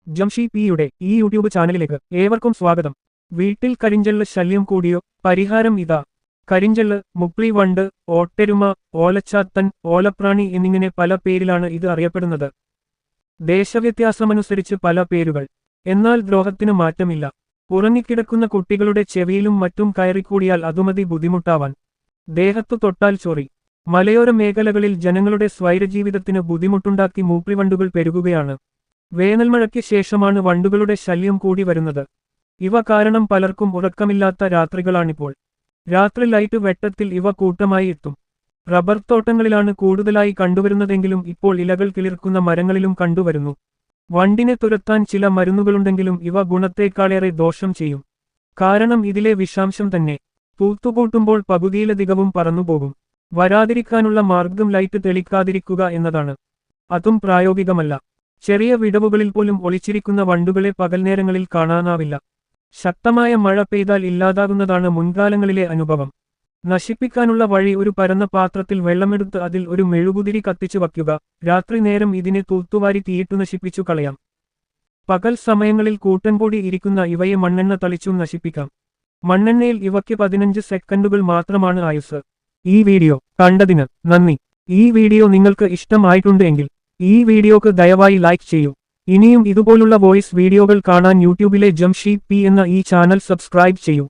ജംഷി പിയുടെ ഈ യൂട്യൂബ് ചാനലിലേക്ക് ഏവർക്കും സ്വാഗതം. വീട്ടിൽ കരിഞ്ചെള്ള് ശല്യം കൂടിയോ? പരിഹാരം ഇതാ. കരിഞ്ചെള്ള്, മുപ്ലി വണ്ട്, ഓട്ടെരുമ, ഓലച്ചാത്തൻ, ഓലപ്രാണി എന്നിങ്ങനെ പല പേരിലാണ് ഇത് അറിയപ്പെടുന്നത്. ദേശവ്യത്യാസമനുസരിച്ച് പല പേരുകൾ. എന്നാൽ ദ്രോഹത്തിന് മാറ്റമില്ല. ഉറങ്ങിക്കിടക്കുന്ന കുട്ടികളുടെ ചെവിയിലും മറ്റും കയറിക്കൂടിയാൽ അതുമതി ബുദ്ധിമുട്ടാവാൻ. ദേഹത്തു തൊട്ടാൽ ചൊറി. മലയോര മേഖലകളിൽ ജനങ്ങളുടെ സ്വൈരജീവിതത്തിന് ബുദ്ധിമുട്ടുണ്ടാക്കി മൂപ്ലിവണ്ടുകൾ പെരുകുകയാണ്. വേനൽമഴയ്ക്ക് ശേഷമാണ് വണ്ടുകളുടെ ശല്യം കൂടി വരുന്നത്. ഇവ കാരണം പലർക്കും ഉറക്കമില്ലാത്ത രാത്രികളാണിപ്പോൾ. രാത്രി ലൈറ്റ് വെട്ടത്തിൽ ഇവ കൂട്ടമായി എത്തും. റബ്ബർ തോട്ടങ്ങളിലാണ് കൂടുതലായി കണ്ടുവരുന്നതെങ്കിലും ഇപ്പോൾ ഇലകൾ കിളിർക്കുന്ന മരങ്ങളിലും കണ്ടുവരുന്നു. വണ്ടിനെ തുരത്താൻ ചില മരുന്നുകളുണ്ടെങ്കിലും ഇവ ഗുണത്തേക്കാളേറെ ദോഷം ചെയ്യും. കാരണം ഇതിലെ വിഷാംശം തന്നെ. തൂത്തുകൂട്ടുമ്പോൾ പകുതിയിലധികവും പറന്നുപോകും. വരാതിരിക്കാനുള്ള മാർഗം ലൈറ്റ് തെളിക്കാതിരിക്കുക എന്നതാണ്. അതും പ്രായോഗികമല്ല. ചെറിയ വിടവുകളിൽ പോലും ഒളിച്ചിരിക്കുന്ന വണ്ടുകളെ പകൽനേരങ്ങളിൽ കാണാനാവില്ല. ശക്തമായ മഴ പെയ്താൽ ഇല്ലാതാകുന്നതാണ് മുൻകാലങ്ങളിലെ അനുഭവം. നശിപ്പിക്കാനുള്ള വഴി ഒരു പരന്ന പാത്രത്തിൽ വെള്ളമെടുത്ത് അതിൽ ഒരു മെഴുകുതിരി കത്തിച്ചു വയ്ക്കുക. രാത്രി നേരം ഇതിനെ തൂത്തുവാരി തീയിട്ടു നശിപ്പിച്ചു കളയാം. പകൽ സമയങ്ങളിൽ കൂട്ടം കൂടി ഇരിക്കുന്ന ഇവയെ മണ്ണെണ്ണ തളിച്ചും നശിപ്പിക്കാം. മണ്ണെണ്ണയിൽ ഇവയ്ക്ക് 15 സെക്കൻഡുകൾ മാത്രമാണ് ആയുസ്. ഈ വീഡിയോ കണ്ടതിന് നന്ദി. ഈ വീഡിയോ നിങ്ങൾക്ക് ഇഷ്ടമായിട്ടുണ്ട് എങ്കിൽ ഈ വീഡിയോക്ക് ദയവായി ലൈക്ക് ചെയ്യൂ. ഇനിയും ഇതുപോലുള്ള വോയിസ് വീഡിയോകൾ കാണാൻ യൂട്യൂബിലെ ജംഷി പി എന്ന ഈ ചാനൽ സബ്സ്ക്രൈബ് ചെയ്യൂ.